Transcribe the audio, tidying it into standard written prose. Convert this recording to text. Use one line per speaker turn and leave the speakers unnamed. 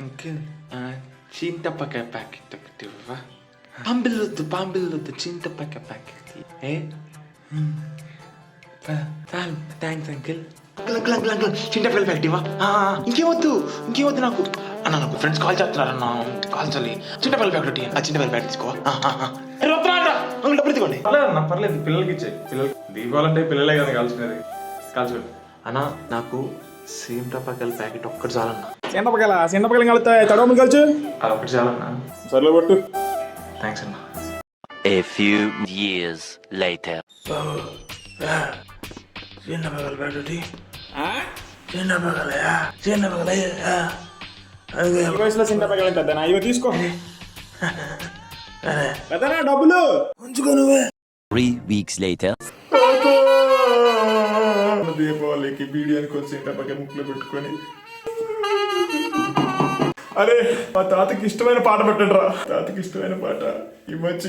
Uncle చింతపకాయ packet ఒకటి ఇవ్వవా? పాంబిల్లొద్దు చింతపకాయ ప్యాకెట్ ఏ థ్యాంక్స్ అంకిల్. అంకుల్ చింతపకాయ ప్యాకెట్ ఇవ్వా? ఇంకేమొద్దు నాకు అన్న. నాకు ఫ్రెండ్స్ కాల్ చేస్తున్నారు అన్న, కాల్ చేయాలి. చింతపకాయ ప్యాకెట్ ఆ చింతపకాయ ప్యాకెట్ తీసుకోవా? అంకుల్ డబ్బులు తీసుకోండి.
పర్లేదు పిల్లలకి ఇచ్చే. పిల్లలకి దీపావళి పిల్లలే కదా కాల్చుకునేది. కాల్చుకోండి
అన్న. నాకు చింతపకాయల ప్యాకెట్ ఒక్కటి చాలన్నా.
చింతపకాయలు కలుతాయి, తడవలు కలిసి
అదొకటి చాలన్నా.
సర్లే పట్టు.
థ్యాంక్స్ అన్న.
A few years later.
చింతపకాయల ప్యాకెట్
ఈ వయసులో చింతపకాయలు పెద్దనా? ఇవి తీసుకో. పెద్దనా డబ్బులు
ఉంచుకో నువ్వే.
3 weeks later.
దీపావళికి బీడియానికి వచ్చి చింతపకాయ ముక్కులో పెట్టుకొని, అరే మా తాతకి ఇష్టమైన పాట పెట్టండి రా. తాతకి ఇష్టమైన పాట. ఈ మచ్చి